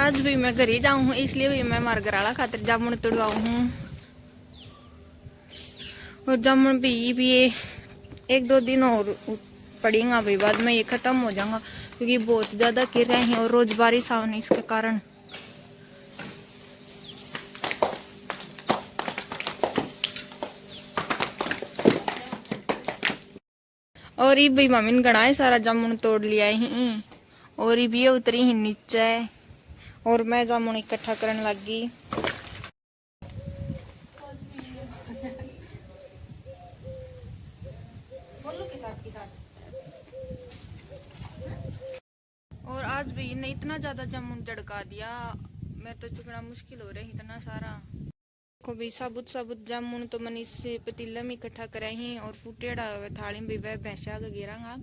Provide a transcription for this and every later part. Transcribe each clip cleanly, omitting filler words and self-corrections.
आज भी मैं घर ही जाऊँ हूँ, इसलिए भी मैं मार घर वाला खातिर जामुन तोड़वाऊ हूँ। और जामुन भी ये 1-2 दिन और पड़ेगा भाई, बाद में ये खत्म हो जाएगा क्योंकि बहुत ज्यादा गिर रहे हैं और रोज बारिश आने इसके कारण। और ये भाई मम्मी ने गड़ा सारा जामुन तोड़ लिया ही, और ये भी उतरी ही नीचे और मैं जामुन इकट्ठा करने लग गई। और आज भी इन्हें इतना ज्यादा जामुन झड़का दिया, मैं तो चुकना मुश्किल हो रही इतना सारा। देखो भाई साबुत साबुत जामुन तो मैंने इससे पतीला में इकट्ठा करा ही और फूटेड़ा थाली में वह भैंसा का गिरांगा।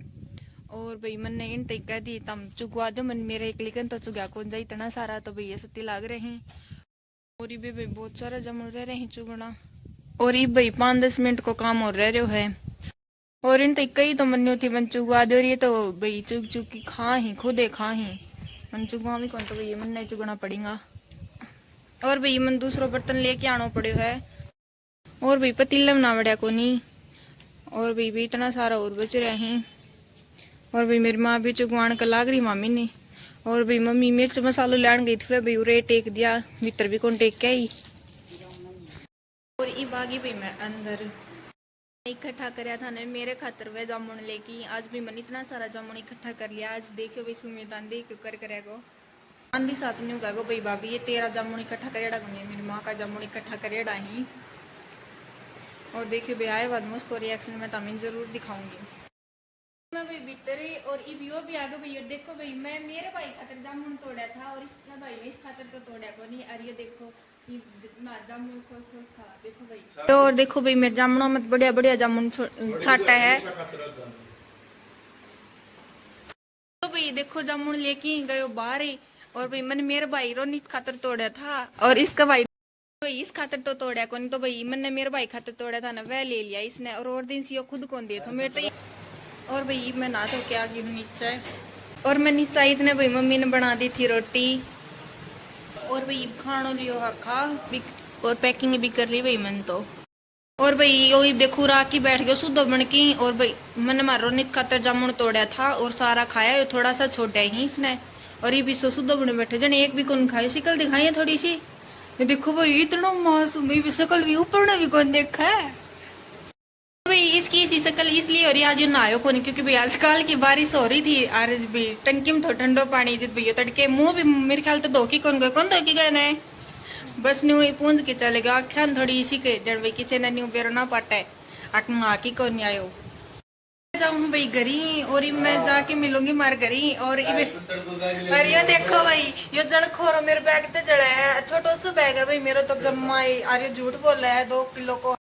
और भाई मैंने इन तक कह दी तम चुगवा दो, मन मेरे एक लेकिन तो चुगा कौन जाए इतना सारा, तो भैया सत्ती लाग रहे। और ये भाई बहुत सारा जामुन रह रहे चुगना, और ये भाई 5-10 मिनट को काम और रह रहे है। और इन तक कई तो मन थी मन चुगवा दे, और ये तो भाई चुग चुग की खा ही खुदे खा ही मन चुगवा भी कौन, तो भैया मन नहीं चुगना पड़ेगा। और भाई मन दूसरा बर्तन लेके आना पड़े है, और भाई पतीला बना बड़ा को नहीं, और भाई भी इतना सारा और बच रहे हैं। और भाई मेरी माँ भी चुगवान का लाग रही मामी ने, और भाई मम्मी मिर्च मसालो लान गई थी, भाई उरे टेक दिया भीतर भी कौन टेक के आई। और ये बागी भाई मैं अंदर इकट्ठा कराया था ना मेरे खातर वह जामुन लेके। आज भी मैंने इतना सारा जामुन इकट्ठा कर लिया। आज देखियो भाई सुमित आंधी क्यों कर करेगो आंधी साथ नहीं होगा भाई भाभी ये तेरा जामुन इकट्ठा करेड़ा को नहीं, मेरी माँ का जामुन इकट्ठा करेड़ा ही। और देखियो भाई आए बाद में उसको रिएक्शन में तमीन जरूर दिखाऊंगी मैं भाई भीतर ही। और इबियो भी आगे भाई देखो भाई मैं मेरे भाई खातर जामुन तोड़ा था, और इसका भाई ने इस खातर तो तोड़ा को नहीं। और ये देखो जामुन खोस खोस था देखो भाई। तो और देखो भाई मेरे जामुनों में बढ़िया बढ़िया जामुन छाटा है। तो भाई देखो जामुन लेके गयो बाहर ही, और भाई मैंने मेरे भाई रोनित खातर तोड़ा था, और इसका भाई इस खातर तो तोड़ा को नहीं, तो भाई मैंने मेरे भाई खातर तोड़ा था ना वह ले लिया इसने। और दिन से खुद कौन दिया था मेरे तो। और भाई मैं ना तो क्या गिर नीचे, और मैं नीचे इतने भाई मम्मी ने बना दी थी रोटी, और भाई खानो लियो खा और पैकिंग भी कर ली भाई मैंने तो। और भाई यो देखो राखी बैठ गयो सुधो बन की। और भाई मैंने मारो नित खातर जामुन तोड़ा था और सारा खाया, थोड़ा सा छोटा ही इसने। और ये भी सुधो बने बैठे जन एक भी कौन खाई, शिकल दिखाई है थोड़ी सी। ये देखो भाई इतना मासूम भी शकल भी ऊपर ने भी कौन देखा है भाई इसकी इसी शकल इसलिए हो रही आज नहायो को नहीं, क्योंकि भाई आजकल की बारिश हो रही थी। आज भी टंकी में थोड़ा ठंडो पानी जित भैया तड़के मुंह भी मेरे ख्याल तो धोकी कौन धोकी गए ने, बस न्यू ही पूंज के चले गए आख्यान थोड़ी इसी के जड़ भाई किसी ने न्यू बेरो ना पाटे आक की कौन नहीं आयो। जाऊँ भाई घरी और मैं जाके मिलूंगी मार घरी। और ये देखो भाई ये जड़ खोरो मेरे बैग ते जड़ा है, छोटा सा बैग है भाई मेरा तो जम्मा अरे झूठ बोल रहा है 2 किलो को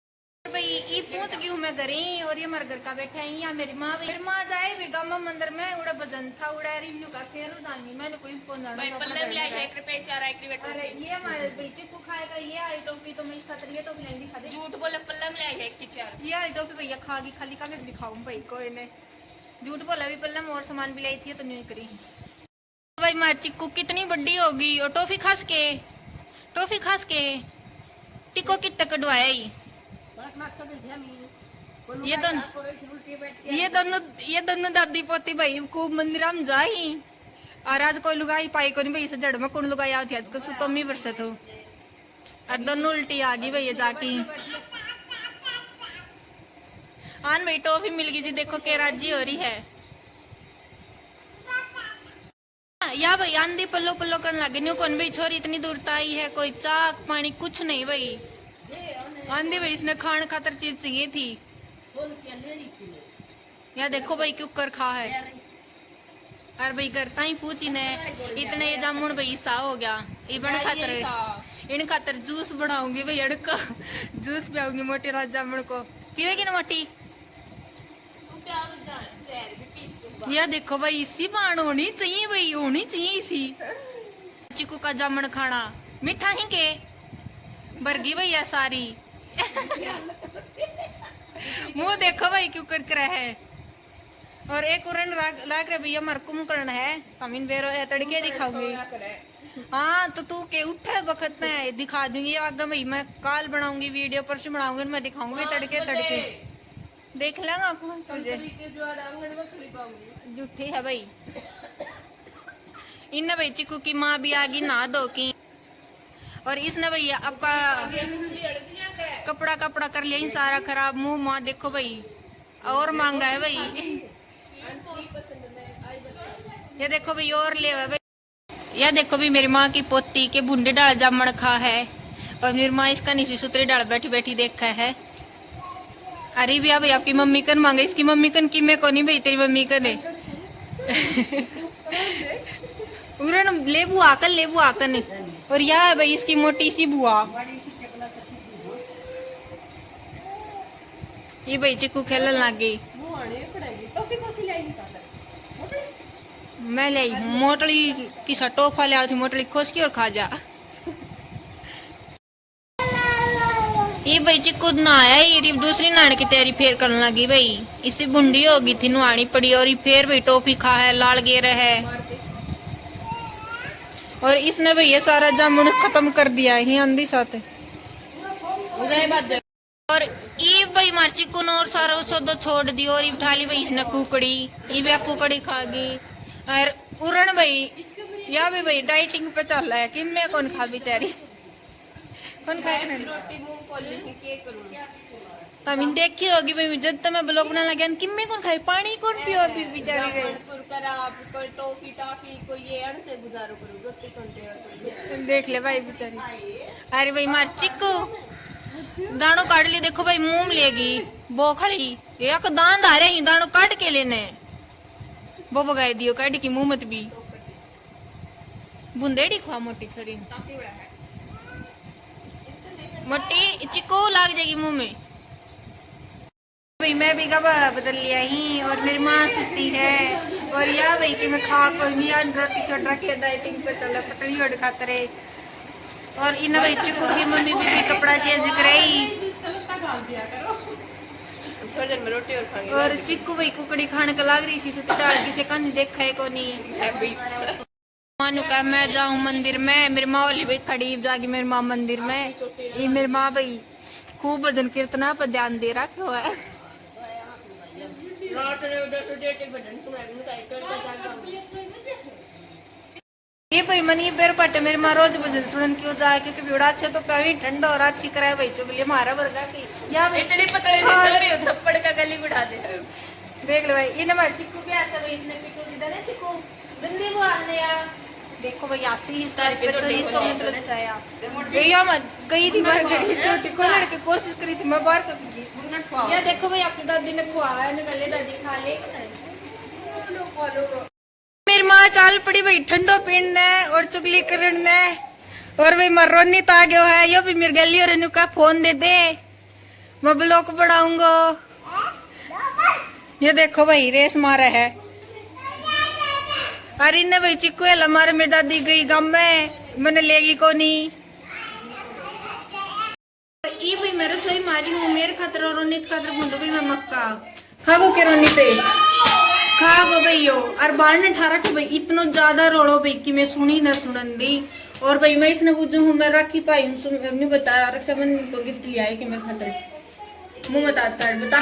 भाई। ये पहुंच गई हूँ मैं घरी, और ये मेरे घर का बैठा है यहाँ मेरी माँ जाए भी गामा मंदिर में उड़ा भजन था उड़ा रिव्यू का फेर जाऊंगी मैंने कोई फोन जाना। अरे ये हमारे बेटे को खाएगा ये आई टोपी, तो मैं इस खातर ये टोपी नहीं दिखा दे। झूठ बोले पल्ला में आई है एक चार ये आई टोपी भैया खागी खाली कागज दिखाऊं भाई कोई ने झूठ बोला भी पल्ला में और सामान भी लाई थी तो नहीं करी भाई। माँ चिक्कू कितनी बड़ी होगी और टॉफी खास के टिको कितना कटवाया ये दोनों दादी पोती भाई खूब मंदिर में जाई। और आज कोई लुगाई पाई को नहीं भाई से जड़ में कौन लुगाई आती आज को सुतमी वर्षे तो, और दोनों उल्टी आ गई भैया जाकी। आन भाई टॉफी मिल गई जी देखो के राजी हो रही है या भाई आंधी पल्लो पल्लो करने लगे न्यू कौन भाई छोरी इतनी दूर आई है कोई चाक पानी कुछ नहीं भाई। आंधी भाई इसने खान खातर चीज चाहिए थी या देखो भाई क्यों कर खा है। और भाई करता ही पूछी ने इतने ये जामुन भाई सा हो गया इबन खातर इन खातर जूस बनाऊंगी भाई अड़का जूस पियाऊंगी मोटी रात जामुन को पिएगी ना मोटी। या देखो भाई इसी बाण होनी चाहिए भाई होनी चाहिए इसी चिकू का जामुन खाना मीठा ही के बरगी भैया सारी मुंह देखो भाई क्यों कर रहा है। और एक उड़न लाग रहे भैया हमारा कुंभकर्ण है, हम इन बेरो तड़के दिखाऊंगी। हाँ तो तू के उठे वक्त में दिखा दूंगी आगे भाई, मैं काल बनाऊंगी वीडियो, परसों बनाऊंगी, मैं दिखाऊंगी तड़के तड़के, देख लेगा झूठी है भाई। इन भाई चिकू की माँ भी आ गई नहा धो की, और इसने भैया आपका कपड़ा कर लिया सारा खराब, मुंह माँ देखो भाई और मांगा है भाई। ये देखो भाई और ले भाई, यह देखो भी मेरी माँ की पोती के भुंडे डाल जामन खा है, और मेरी माँ इसका नीचे सुतरी डाल बैठी बैठी देखा है। अरे भैया भाई आपकी मम्मी कन मांगे, इसकी मम्मी कन की मैं को नहीं भाई, तेरी मम्मी कन है। लेबू आकन और यह भाई इसकी मोटी सी बुआ, ये भाई चिक्कू खेलने लग गई। मैं ले मोटली किसा टोफा ले थी, मोटली खोस की और खा जा। ये भाई चिक्कू नहाया, ये दूसरी नहाने की तैयारी फिर करने लगी भाई, इससे बुंडी हो गई थी, नुहानी पड़ी, और ये फिर भाई टोफी खा है, लाल गेर है, और इसने भाई ये सारा जामुन खत्म कर दिया है आंधी साथ। और ये भाई मार चिक्कू ने और सारा सौदा छोड़ दी, और ये उठा ली भाई इसने कुकड़ी, ये भी कुकड़ी खा गई। और उड़न भाई या भी भाई डाइटिंग पे चल रहा है, कि मैं कौन खा बेचारी, कौन खाए तमीन देखी होगी भाई, जब तक मैं ब्लॉग बनाने लगा कि मैं कौन खाए, पानी कौन पियो भी बेचारी कोई टॉफी टाफी कोई ये से गुजारो करो, रोटी कौन देख ले भाई बेचारी। अरे भाई मार चिक्कू दानो काट ली, देखो भाई मुंह लेगी बोखड़ी, एक दान धारे ही दानो काट के लेने, वो बगाई दियो काट की मुंह मत भी, बुंदेड़ी खा मोटी छोरी मोटी चिक्कू लाग जाएगी मुंह में। भाई मैं भी कब बदल लिया ही, और मेरी माँ सुती है, और यह भाई कि मैं खा कोई नहीं, आज रोटी छोड़ रखे डाइटिंग पे चला पतली और खाते रहे। और इन भाई चिक्कू की मम्मी भी कपड़ा चेंज कराई, थोड़ी देर में रोटी और खाएंगे। और चिक्कू भाई कुकड़ी खाने का लाग रही सी डाल किसे का नहीं देखा है को नहीं। मानू का मैं जाऊँ मंदिर में, मेरी माँ वाली भाई खड़ी जागी मेरी माँ मंदिर में, ये मेरी माँ भाई खूब भजन कीर्तना पर ध्यान दे रखा हुआ है। ये भाई मनी बेर पटे मेरी माँ रोज भजन सुनन क्यों जाए, क्योंकि बड़ा अच्छा तो प्यारी ठंडा और अच्छी कराए भाई चुगली हमारा वर्गा की, या इतनी पतली नहीं थप्पड़ का गली उड़ा दे। देख लो भाई ये ना चिक्कू भी ऐसा भाई, इसने पिटू दी ना चिक्कू गंदी वो आने यार, देखो भाई आसी इसका मतलब चाया भैया मत गई थी बाहर छोटी को लड़के कोशिश करी थी मैं बाहर कर, या देखो भाई आपकी दादी ने खुआया निकले, दादी खा ले। मेरी माँ चाल पड़ी भाई ठंडो पीने और चुगली करने, और भाई मैं रोनी तो आ गया है, यो भी मेरी गली और इन्हें का फोन दे दे मैं ब्लॉग बढ़ाऊंगा। ये देखो भाई रेस मारा है, अरे ने भाई चिक्कू हमारे मेरी दादी गई गाँव में, मैंने लेगी को नहीं। ये भाई मैं रसोई मारी हूँ, मेरे खातर और रोनित खातर बूंदो भाई मैं मक्का खागो के रोनी पे खागो भाई हो, और बाल ने ठारा के भाई इतना ज्यादा रोड़ो भाई कि मैं सुनी न सुनन दी। और भाई मैं इसने पूछू हूँ मैं राखी पाई हूँ, नहीं बताया रक्षाबंधन को गिफ्ट लिया है कि मेरे खातर, मुँह बता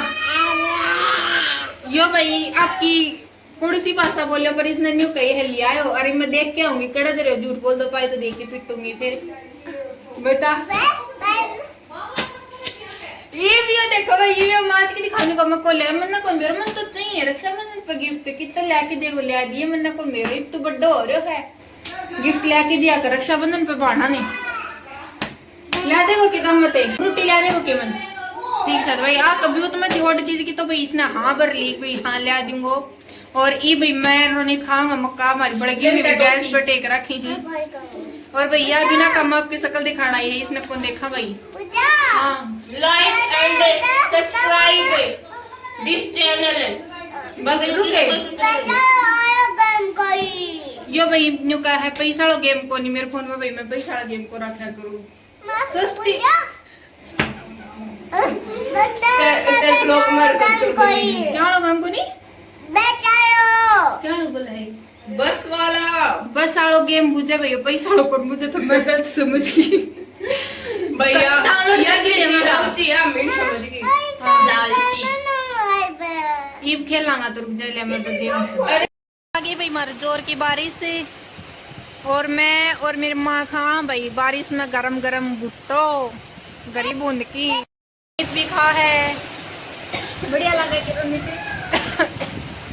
यो भाई आपकी थोड़ी सी भाषा बोले पर इसने न्यू कही है लिया है, अरे मैं देख के आऊंगी कड़ा दे झूठ बोल दो पाए तो देख के पिटूंगी फिर बता। ये भी देखो भाई ये माज की दिखाने को मैं को ले मन्ना को मेरा मन तो चाहिए रक्षाबंधन पे गिफ्ट कितना लाके देखो ले दिए मन्ना को मेरे तो बड़ा हो रहा है, गिफ्ट लाके दिया कर रक्षाबंधन पे बढ़ाना नहीं ला देगो कि कम मत रोटी ला देगो कि मन ठीक है भाई आ कभी तो मैं छोटी चीज की तो भाई इसने हाँ भर ली भाई हाँ ला दूंगो। और ये भाई मैं रोनी खाऊंगा मक्का हमारी बड़गी गैस पे टेक रखी थी, और भैया बिना कम आपकी शक्ल दिखाना है इसने कौन देखा भाई। हाँ like and subscribe this channel बगल यो भाई न्यू का है पैसा वाला गेम को नहीं मेरे फोन में भाई मैं पैसा वाला गेम को रखा करूँ सस्ती क्या लोग हमको नहीं क्या बोला है? बस वालों गेम बुझे भैया, पैसा वालों को मुझे तो मैं गलत समझ गई भैया लालची समझ गई। ईब खेलांगा तो रुक जा, मैं बुद्धिया आगे भाई मारे जोर की बारिश और मैं और मेरी माँ खा भाई बारिश में गरम गरम भुट्टो गरीब बूंद की भी खा है, बढ़िया लगा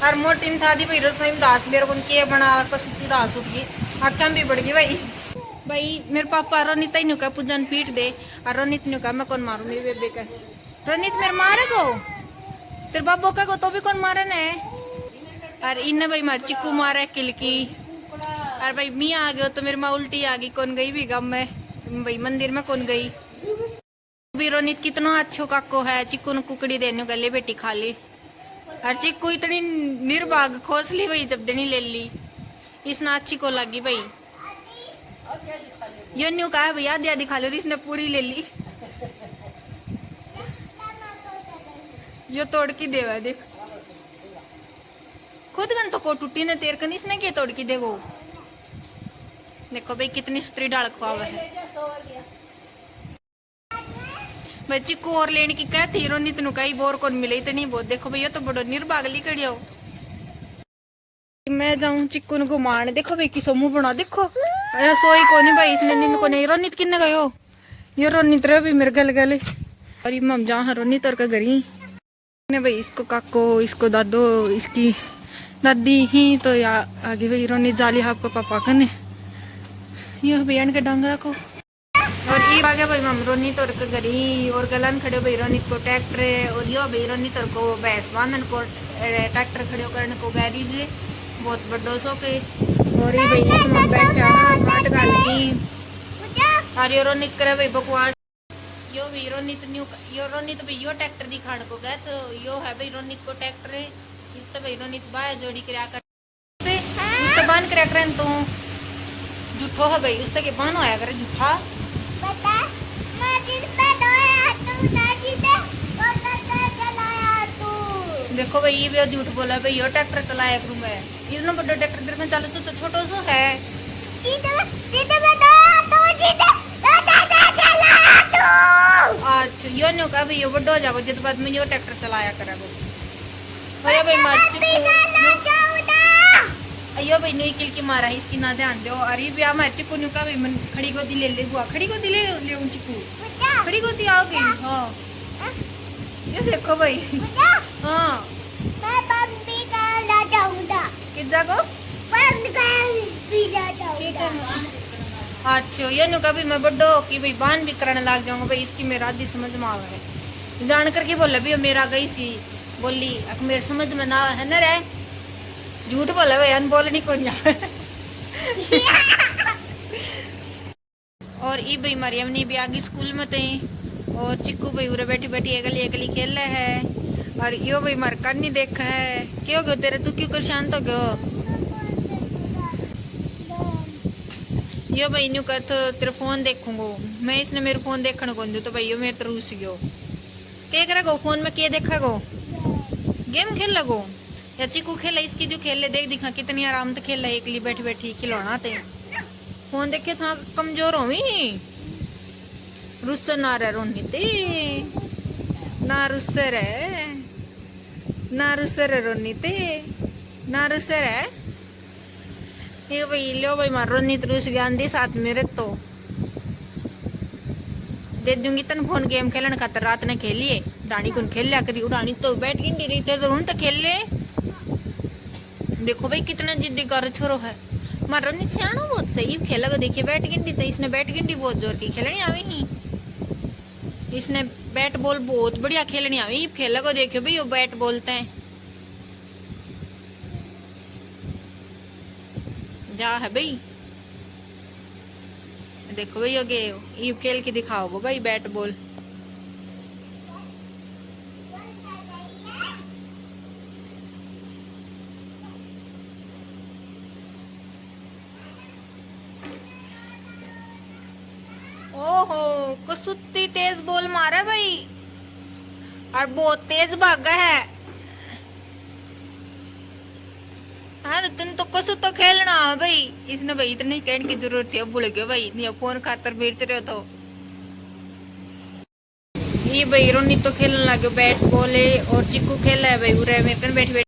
और मोटिन था दी भाई रसोई में दास मेरे को के बना कसुती दास उठ गई, आँखें भी बढ़ गई भाई मेरे पापा रोनित ही नुका पूजन पीट दे और रोनित नुका मैं कौन मारू मेरे बेबे का रोनित मेरे मारे को तेरे बाबू का को तो भी कौन मारे ने और इन्हें भाई मार चिक्कू मारे किलकी और भाई मियाँ आ गयो तो मेरी माँ उल्टी आ गई, कौन गई भी गम में भाई मंदिर में कौन गई भी रोनित कितना अच्छो काको है, चिक्कू ने कुकड़ी देने गले बेटी खा ली और चिक्कू इतनी निर्भाग खोस ली भाई जब देनी ले ली इसने अच्छी को लगी भाई यो न्यू कहा भैया आधी आधी खा लो, इसने पूरी ले ली यो तोड़ की देवा देख खुद गन तो को टूटी ने तेर कन इसने क्या तोड़ की देगो, देखो भाई कितनी सुतरी डाल खुआवा है भाई चिक्कू और लेने की कहती रोनित नु कई बोर कौन मिले इतनी बहुत, देखो भैया तो बड़ो निर्भागली कड़ियो मैं जाऊं चिक्कू ने घुमान, देखो भाई की समूह बना देखो अरे सोई को नहीं भाई इसने नींद को नहीं, रोनित किन्ने गयो ये रोनित रहे भी मेरे गल गले और मम जहाँ रोनित और का गरी ने भाई इसको काको इसको दादो इसकी दादी ही तो या आगे भाई रोनित जाली आपको पापा कने ये भैया के डांगरा को और ये आगे भाई मम रोनित और का गरी और गलन खड़े भाई रोनित को ट्रैक्टर और यो भाई रोनित और को भैंस बांधन को ट्रैक्टर खड़े करने को गैरेज बहुत बड़ो सो के और ये भाई इसमें बैठा काट गाल की और ये रोनित करे भाई बकवास यो भी रोनित न्यू यो रोनित भाई यो ट्रैक्टर दिखाने को गए तो यो है भाई रोनित को ट्रैक्टर इस तो भाई रोनित बाय जोड़ी कर इस तो बांध कर करे तू झूठो है भाई उस तक बांध आया करे झूठा देखो भाई ये भी झूठ बोला भाई यो ट्रैक्टर चलाया करूँ मैं इतना बड़ा ट्रैक्टर तेरे में चालू तो छोटो सो है अच्छा यो नो का भाई यो बड़ो हो जाओ जित बाद में यो ट्रैक्टर चलाया करेगो अरे भाई मार अयो भाई नुई किल की मारा इसकी ना ध्यान दो अरे भी आ मार चिक्कू नु का भाई मन खड़ी गोदी ले ले बुआ खड़ी गोदी ले ले उन चिक्कू खड़ी गोदी आओगे हां ये देखो भाई हां मैं बंदी करना चाहूंगा किस जगह बंद कर पीला चाहूंगा अच्छा ये नु का भी मैं बड्डो की भाई बांध भी करने लग जाऊंगा भाई इसकी मेरा आदि समझ में आवा है जान करके बोला भी मेरा गई सी बोली अब मेरे समझ में ना है ना रे झूठ बोला भाई अन बोल नहीं कौन जा और ई भाई मरियम ने भी आगे स्कूल में थे और चिक्कू भाई उरे बैठी बैठी एकली एकली खेल रहे है और यो भाई मार कर नहीं देखा है क्यों गयो तेरे तू क्यों कर शांत हो गयो यो भाई न्यू कर तो तेरा फोन देखूंगो मैं इसने मेरे फोन देखने को तो भाई यो मेरे तरह रूस गयो क्या करेगो फोन में क्या देखा गो गेम खेल लगो या चिक्कू खेला इसकी जो खेल ले देख दिखा कितनी आराम से खेल एकली बैठी बैठी खिलौना थे फोन देखे था कमजोर हो रुस्स ना रे रोनिते ना रुस्स रे ना रुस्स रे रोनिते ना रुस्स रे ये भाई लो भाई मार रोनित रुस ज्ञान दी साथ मेरे तो दे दूंगी तन फोन गेम खेलने खातर रात ने खेलिए डाणी को खेल लिया करी उड़ानी तो बैठ गिंडी रही थे तो तो खेल ले देखो भाई कितना जिद्दी कर छोरो है मार रोनित सियाणो बहुत सही खेला को देखिए बैट गिंडी तो इसने बैट गिंडी बहुत जोर की खेलनी आवी ही इसने बैट बॉल बहुत बढ़िया खेलनी आवी खेला को देखियो भाई वो बैट बोलते हैं जा है भाई देखो भाई ये खेल के दिखाओ भाई बैट बॉल ओहो कसुत्ती तेज बॉल मारा भाई और बहुत तेज भागा है यार तुम तो कसो तो खेलना भाई। इसने भाई इतनी कहने की जरूरत है, भूल गए भाई, नहीं फोन खातर बेच रहे हो तो। ये भाई रोनी तो खेलने लगे बैट बॉल और चिक्कू खेल है भाई उरे में बैठ बैठ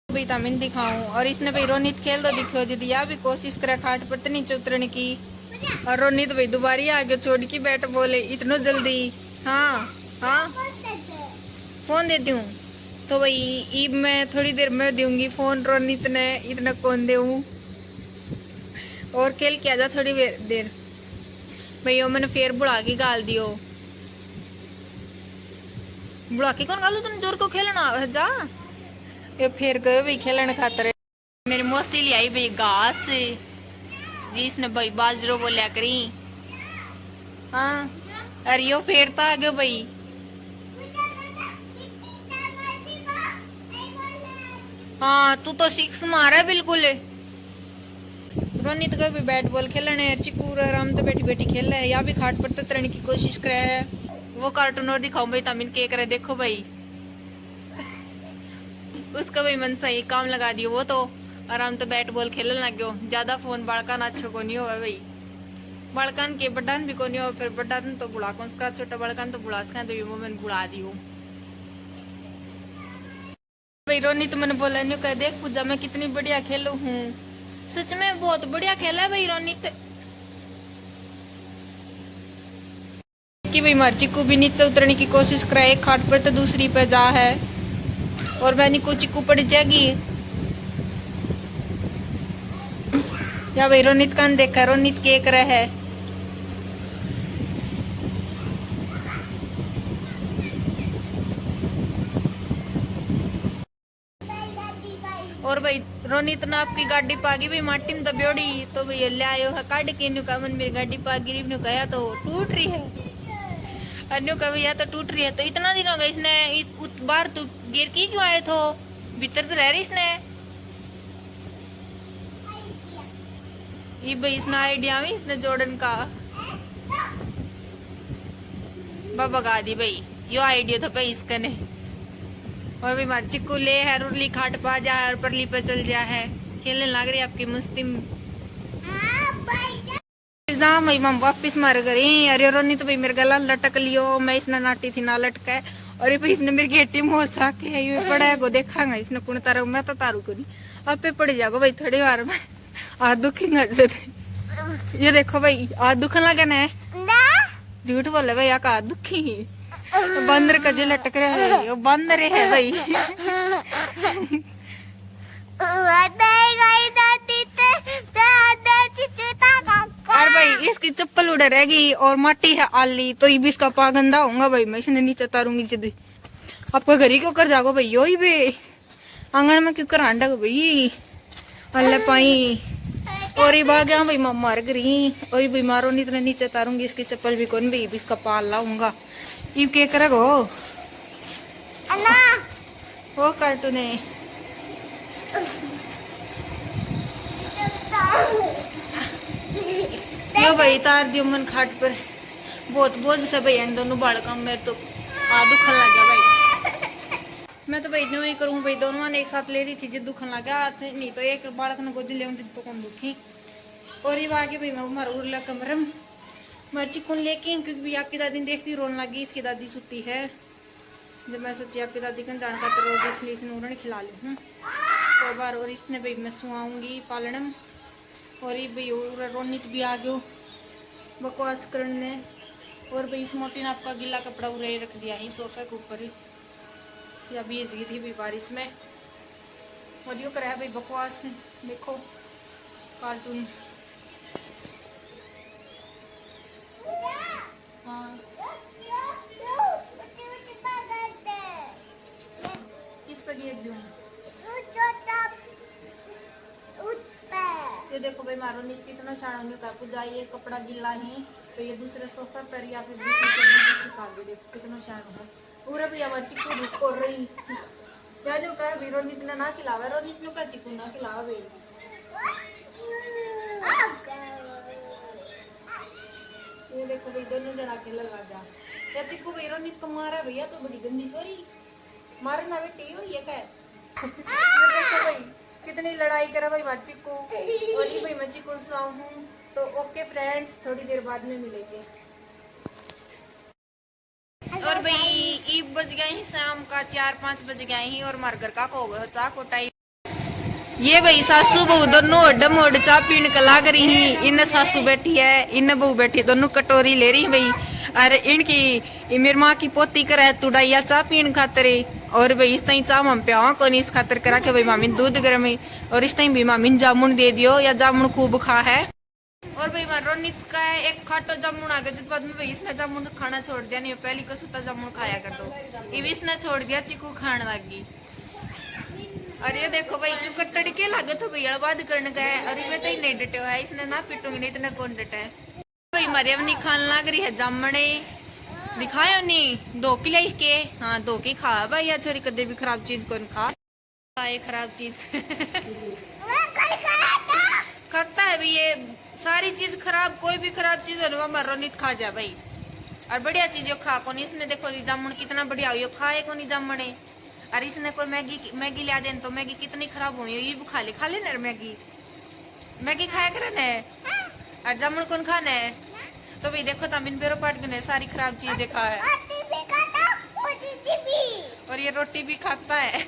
भाई तमिन दिखाऊं। और इसने भाई रोनित खेल तो दिखो दीदी या भी कोशिश करे खाट पर तो नीचे उतरने की। और रोनित भाई दोबारा आगे छोड़ की बैट बॉल इतना जल्दी। हाँ हाँ फोन देती हूँ तो भाई ईब मैं थोड़ी देर में दूंगी फोन। रोनित ने इतना कौन दे और खेल के आजा थोड़ी देर भाई। मैंने फिर बुढ़ा के गाल दियो। बुढ़ा के कौन गालो तुम जोर को खेलना जा। ये फिर गए भाई खेलने खातर। मेरी मौसी ले आई भाई घास जिसने भाई बाजरो बोलिया करी। हाँ अरे यो फिर तो आ गए भाई। हाँ तू तो सिक्स मारा बिल्कुल। रोनित का भी बैट बॉल खेलने है। चिकू आराम तो बैठी बैठी खेल रहा है या भी खाट पर तो तरने की कोशिश कर रहा है। वो कार्टून और दिखाऊं भाई तमिन के करे देखो भाई। उसका भाई मन सही काम लगा दियो। वो तो आराम तो बैट बॉल खेलने लग गयो। ज्यादा फोन बड़कान अच्छो को नहीं होगा भाई। बड़कान के बड़ान भी को नहीं हो फिर बड़ान तो बुढ़ा कौन सा छोटा बड़कान तो बुढ़ा सका तो वो मैंने बुढ़ा दियो भाई। रोनित मैंने बोला नहीं कह देख पूजा मैं कितनी बढ़िया खेलू हूँ। सच में बहुत बढ़िया खेला है भाई रोनित कि भाई मार चिक्कू भी नीचे उतरने की कोशिश करा। एक खाट पर तो दूसरी पे जा है और मैंने को चिक्कू पड़ जाएगी। या भाई रोनित कान देखा रोनित के कर है। और भाई रोनित ने आपकी गाड़ी पागी भी माटी में दबोड़ी तो भाई ले आयो है काट के न्यू का मन मेरी गाड़ी पागी न्यू कहा तो टूट रही है। अन्यू का भैया तो टूट रही है। तो इतना दिन हो गया इसने बाहर तू गिर की क्यों आए थो भीतर तो रह रही इसने। ये भाई इसने आइडिया में इसने जॉर्डन का भगा दी भाई। यो आइडिया तो भाई इसका ने। और भी मार चिक्कू ले है रुरली खाट पा जा है और परली पे चल जा है खेलने लग रही आपकी मस्ती में। भाई मम वापिस मार गई। अरे रोनी तो भाई मेरे गला लटक लियो। मैं इसने नाटी थी ना लटका है और भाई इसने मेरी गेटी मोस रखे है। ये पड़ा को देखा इसने कौन तारू मैं तो तारू को नहीं अब पे पड़ जाओ भाई थोड़ी बार में आज दुखेंगे। ये देखो भाई आज दुखन लगे ना झूठ बोले भाई का दुखी बंदर का जो लटक रहा है वो बंदर है भाई। और भाई इसकी चप्पल उड़ रहेगी और माटी है आली तो ये भी इसका पा गंदा होगा भाई। मैं इसने नीचे तारूंगी सीधे। आपका घर ही क्यों कर जाओ भाई। यो ही बे आंगन में क्यों कर आंडा भाई अल्लाह पाई। और ये भाग गया भाई मार गई और ये बीमारों नहीं इतने नीचे तारूंगी इसकी चप्पल भी कौन भी इसका पाल लाऊंगा। ये क्या करेगा वो कार्टून है। यो भाई तार दियो मन खाट पर बहुत बोझ से भाई इन दोनों बालका मेरे तो दुखन लग गया भाई। मैं तो भाई नो ही करूँ भाई दोनों ने एक साथ ले रही थी जिद दुखन लग गया नहीं तो एक बालक ने गोदी ले जिद तो कौन दुखी। और ये आगे भाई मैं मारा उड़ला कमरे में मर्ची कौन लेके क्योंकि आपकी दादी देखती रोने लगी। इसकी दादी सुती है जब मैं सोची आपकी दादी का जान खातर रोगी इसलिए इसने उन्होंने खिला ली तो बार। और इसने भाई मैं सुआऊंगी पालनम। और ये भाई रोनित भी आ गयो बकवास करने। और भाई इस मोटी ने आपका गीला कपड़ा उड़े रख दिया ही सोफे के ऊपर ही या भीज गई थी भाई बारिश में। और यो कराया भाई बकवास देखो कार्टून। हाँ किस पे गेट दूँ ये देखो भाई मारो नीचे कितना साड़ा काकू जाइए कपड़ा गिला ही तो ये दूसरे सोफा पर या फिर दूसरे सुखा दे देखो कितना शान है पूरा भैया हमारी चिक्कू रुक कर रही क्या जो कहा भाई रोनित ने ना खिलावा रोनित का चिक्कू ना खिलावा भाई। ये देखो भाई दोनों जना के लगा जा या चिक्कू भाई रोनित को मारा भैया तो बड़ी गंदी छोरी मारना बेटी हो ये क्या देखो भाई कितनी लड़ाई करा भाई बात चिक्कू, और ये भाई मैं चिक्कू सुनाऊ हूँ। तो ओके फ्रेंड्स, थोड़ी देर बाद में मिलेंगे। और भाई ईब बज गए ही शाम का 4-5 बज गए ही, और मार घर का को चाह को टाइम। ये भाई सासू बहू दोनों डम ओड चाह पीने का लाग रही ही। इन सासू बैठी है, इन बहू बैठी है, दोनों कटोरी ले रही भाई। अरे इनकी मेरी माँ की पोती करे तुड़ाइया चाह पीने खातर, और भाई इस तरह चाह हम प्यावा को इस खातर करा के भाई मामी दूध गर्म है, और इस तरह भी मामी जामुन दे दियो, या जामुन खूब खा है। और भाई मारो रोनित का है एक खाटो जामुन आ गया, जिस बाद में भाई इसने जामुन खाना छोड़ दिया, नहीं पहली को सुता जामुन खाया कर दो, ये इसने छोड़ दिया, चिकू खाने लगी। और ये देखो भाई क्यों तड़के लागे तो भैया बाद करने गए, अरे मैं तो ही नहीं डटे हुआ है, इसने ना पिटूंगी नहीं, इतना कौन डटा है भाई। मारे अपनी खाने लग रही है जामने, दिखाया नहीं दो की लाई के, हाँ दो की खा भाई, या छोरी कदे भी खराब चीज कौन खा, खराब चीज खाता है भाई, ये सारी चीज खराब, कोई भी खराब चीज हो मारो नहीं खा जा भाई, और बढ़िया चीज खा को नहीं। इसने देखो जामुन कितना बढ़िया हुई, खाए को नहीं जामने। अरे इसने कोई मैगी लिया देन तो मैगी कितनी खराब हुई, ये खा ले ना मैगी खाया करे न, और जामुन कौन खाना है। तो भाई देखो तमिन बेरो पाट ने सारी खराब चीजें खा है, और ये रोटी भी खाता है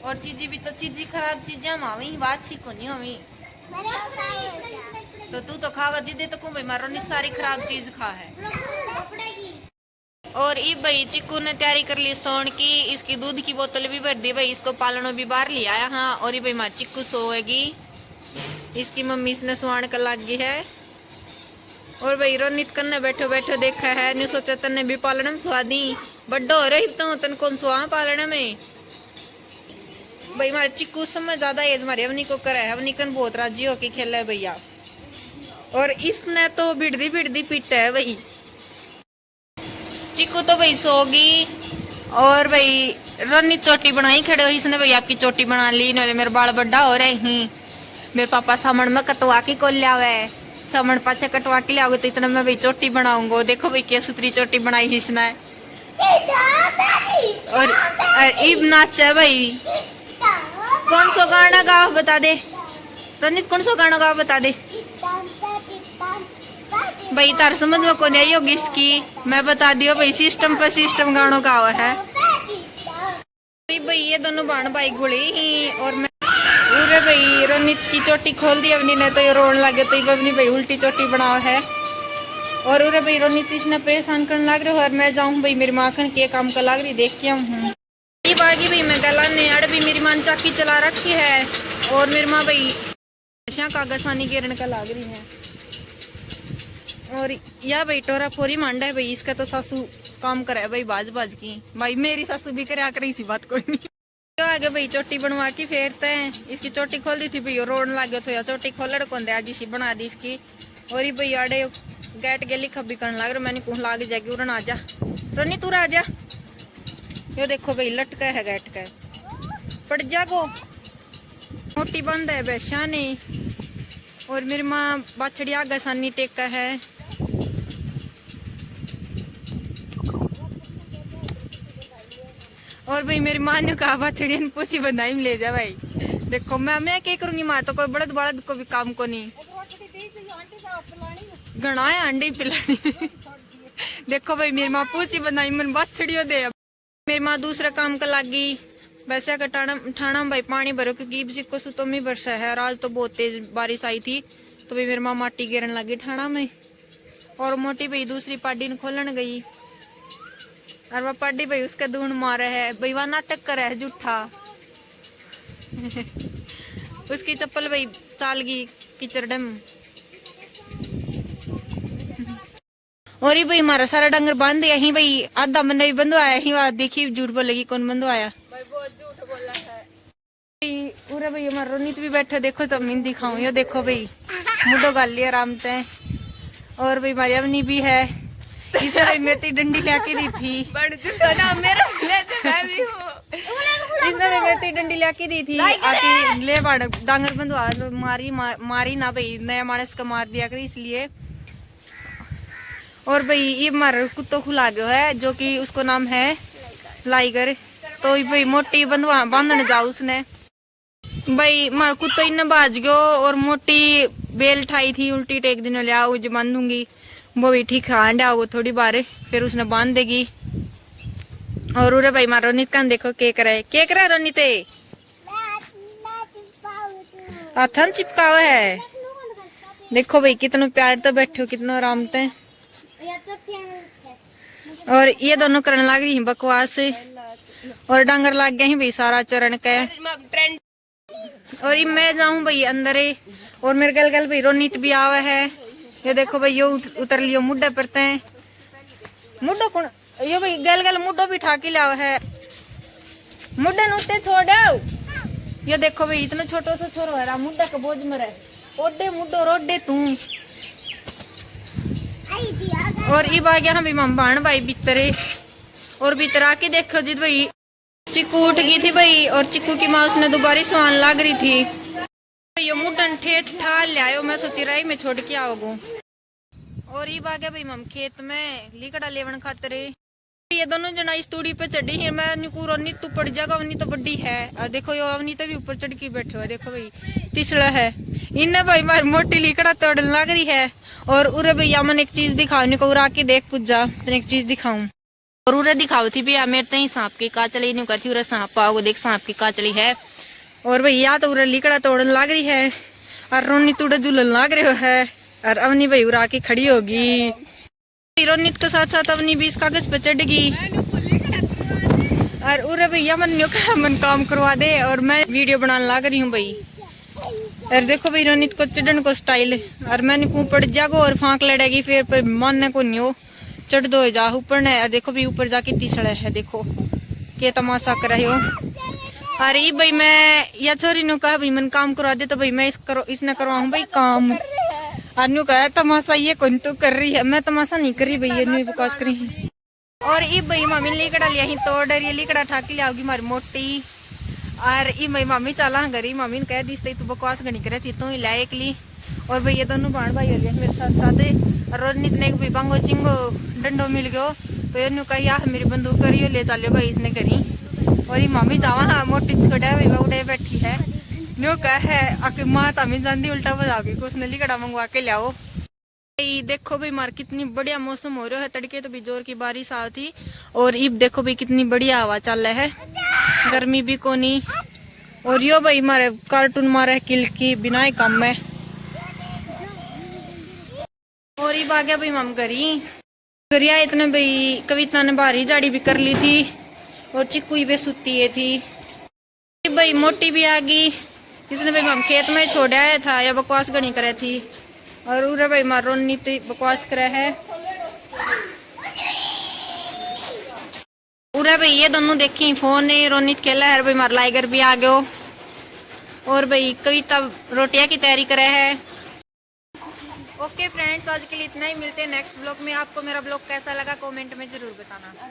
और चीजी भी, तो चीजी खराब चीजें मावी बात छी को नहीं हुई, तो तू तो खागा दीदे तो भाई मारो नहीं सारी खराब चीज खा है। और ये भाई चिक्कू ने तैयारी कर ली सोन की, इसकी दूध की बोतल भी भर दी भाई, इसको पालनो भी बाहर ले आया। हाँ, और ये भाई मार चिक्कू सोएगी, इसकी मम्मी इसने सुहान कर लग गई है। और भाई रोनित कन्ने बैठो बैठो देखा है, नहीं सोचा तन्ने भी पालने में सुहा दी, बड्डो हो रही तो तन कौन सुहा पालने में। भाई हमारे चिक्कू समय ज्यादा एज हमारी अवनी को करे है, अवनी कन बहुत राजी होके खेला है भैया, और इसने तो भिड़दी पीटा है भाई। चिक्कू तो भाई सोगी, और भाई रनी चोटी बनाई खड़े हो, इसने भाई आपकी चोटी बना ली, नहीं मेरे बाल बड्डा हो रहे ही, मेरे पापा सामन में कटवा के को लिया हुआ है, सामन पाछे कटवा के लिया तो इतना मैं भाई चोटी बनाऊंगा। देखो भाई क्या सुथरी चोटी बनाई इसने, और इब नाच है भाई। कौन सा गाना गा बता दे रनित, कौन सा गाना गा बता दे भाई, तार समझ में कौन आई होगी इसकी, मैं बता दियो भाई सिस्टम पर सिस्टम गानों का हुआ है भाई। ये दोनों बाण भाई गुड़ी ही, और मैं पूरे भाई रोनित की चोटी खोल दी अवनी ने, तो ये रोन लगे तो अवनी भाई उल्टी चोटी बनाओ है, और उरे भाई रोनित इसने परेशान करने लग रहे हो, और मैं जाऊँ भाई मेरी माँ के काम का लग रही देख के हूँ। बागी भाई मैं गला ने अड़ भी मेरी माँ चाकी चला रखी है, और मेरी माँ भाई कागजानी गिरने का लाग रही है, और या भाई टोरा फोरी मांडा है भाई, इसका तो सासू काम करे भाई बाज की, भाई मेरी सासू भी करे कर इसी बात कोई नहीं। तो आगे भाई चोटी बनवा के फेरते हैं, इसकी चोटी खोल दी थी भाई, रोड लागे तो या चोटी खोल कौन दे, आज इसी बना दी इसकी। और ये भाई आड़े गेट गेली खब्बी करने लग रहा, मैंने कहूँ लाग जाएगी, उड़न आ जा रोनी तू आ जा। यो देखो भाई लटका है गेट का, पड़ जा को मोटी बंद है बैशा ने, और मेरी माँ बाछड़ी आगे सानी टेका है। और भाई मेरी माँ ने कहा बाछड़ी ने पूछी बंधाई में ले जा भाई, देखो मैं क्या करूंगी, मार तो कोई बड़द बड़द को भी काम को नहीं, घना है अंडी पिलानी देखो भाई मेरी माँ पूछी बंधाई मन बाछड़ियों दे। मेरी माँ दूसरा काम का लागी, वैसे ठाणा भाई पानी भरो क्योंकि को सुतोमी वर्षा है, आज तो बहुत तेज बारिश आई थी, तो भाई मेरी माँ माटी गिरने लगी ठाणा में, और मोटी भाई दूसरी पार्टी ने खोलन गई, और वह पार्टी भाई उसका दून मारा है भाई, वह नाटक कर है झूठा उसकी चप्पल भाई ताल गई कीचड़ में। और ही भाई हमारा सारा डंगर बांध दिया ही भाई, आधा बंदा भी बंधवाया ही, वह देखी झूठ बोलेगी कौन बंधवाया भाई, बहुत झूठ बोला है। पूरा भाई हमारा रोनित भी बैठा, देखो जमीन दिखाऊं, यो देखो भाई मुडो गाल लिया आराम से। और भाई हमारी अवनी भी है, इसे भाई मेरी डंडी लेके दी थी, इसने मेरी डंडी लेके दी थी, आके ले डांगर बंधवा मारी ना भाई, नया मानस का मार दिया कर इसलिए। और भाई ये हमारा कुत्तो खुला गया है, जो कि उसको नाम है लाइगर, तो भाई मोटी बंधवा बांधने जाओ उसने भाई मार कुत्तो इन बाज गयो और मोटी बेल ठाई थी उल्टी टेक दिन ले आओ जो बांधूंगी वो भी ठीक हांड आओ थोड़ी बार फिर उसने बांध देगी। और उरे भाई मारो रोनित का देखो के करे रोनित हाथन चिपकावा है। देखो भाई कितना प्यार तो बैठे हो कितना आराम से। और ये दोनों करने लग रही है बकवास और डांगर लग गया ही भाई सारा चरण का। और मैं जाऊं भाई अंदर और मेरे गल गल भाई रोनित भी आवा है। ये देखो भाई यो उतर लियो मुड्डे परते हैं मुड्डो कौन यो भाई गल गल मुड्डो भी ठाकी लावा है मुड्डे नुते छोड़ो। ये देखो भाई इतना छोटो सा छोरो है मुड्डा का बोझ मरे ओडे मुड्डो रोडे तू। और इब आ गया हम भाण भाई भीतरे और भीतर आके देखो जी भाई चिक्कू उठ गई थी भाई और चिक्कू की माँ उसने दोबारा स्वान लग रही थी। ये मुडन ठेठ ठाल ले आयो मैं सोची रही मैं छोड़ के आओगू। और ये आ गया भाई मम खेत में लिकड़ा लेवन खातर ये दोनों जना इस तूड़ी पे चढ़ी है। मैं निकूर अवनी तू पड़ जाएगा अवनी तो बड़ी है और देखो ये अवनी तो भी ऊपर चढ़ के बैठे हो देखो भाई तिसड़ा है इन्हें भाई मार मोटी लिकड़ा तोड़ने लग रही है। और उरे भैया मन एक चीज दिखाओ निको उरा के देख पूजा तेने एक चीज दिखाऊं। और उरे दिखाओ थी भैया मेरे तो ही सांप की काचली नहीं कहती उरे सांप आओगे देख सांप की काचली है। और भैया तो उरे लिकड़ा तोड़ने लग रही है और रोनी तुड़े झूलन लग रहे है और अवनी भाई उरा के खड़ी होगी। रोनित के साथ साथ अवनी भी इस कागज पे चढ़गी और उरे भैया मन काम करवा दे और मैं वीडियो बनाने लग रही हूँ भाई। और देखो भाई रोनित को चढ़ने को स्टाइल और मैंने को पड़ जागो और फांक लड़ेगी फिर मानने को नहीं हो चढ़ दो जा ऊपर ने। देखो भाई ऊपर जाके तीसरा है देखो के तमाशा कर रहे हो। अरे भाई मैं या छोरी नु कहा भाई मन काम करवा दे तो भाई मैं इसने करवाऊं भाई काम। अन्नू कहा तमाशा ये कौन तो कर रही है मैं तमाशा नहीं कर रही भाई ये बकवास करी है। और ई भाई मामी लिकड़ा लिया ही तो डर लिकड़ा ठाकी लियाओगी मारी मोटी। और ई भाई मामी चला गरी मामी ने कह दी तू बकवास गणी करे थी तो ही लाए एक ली। और भाई ये दोनों बाण भाई हो गए मेरे साथ साथ और रोनित ने भी बांगो चिंगो डंडो मिल गयो तो ये कहा यार मेरी बंदूक करियो ले चलो भाई इसने करी। और ये मामी जावा मोटी छोड़ा भाई उड़े बैठी है न्यू कह है आके माँ तमी जाती उल्टा बजाओगी कुछ ने लिकड़ा मंगवा के लाओ। देखो भाई मार कितनी बढ़िया मौसम हो रहा है तड़के तो भी जोर की बारिश आ थी और इब देखो भाई कितनी बढ़िया हवा चल रहा है गर्मी भी को नहीं। और यो भाई मारे कार्टून मारे किल की बिना ही कम है। और इब आ गया भाई मम गरिया इतने भाई कविता ने बाहरी जाड़ी भी कर ली थी और चिक्कू भी सुती है थी भाई मोटी भी आ गई इसने भाई मम खेत में छोड़ा था या बकवास गणी करे थी। और उरे भाई मार रोनित बकवास करे है उरे भाई ये दोनों देखी फोन है रोनित खेला है भाई मार लाइगर भी आ गयो। और भाई कविता रोटियां की तैयारी करे है। ओके फ्रेंड्स आज के लिए इतना ही मिलते हैं नेक्स्ट ब्लॉग में। आपको मेरा ब्लॉग कैसा लगा कमेंट में जरूर बताना।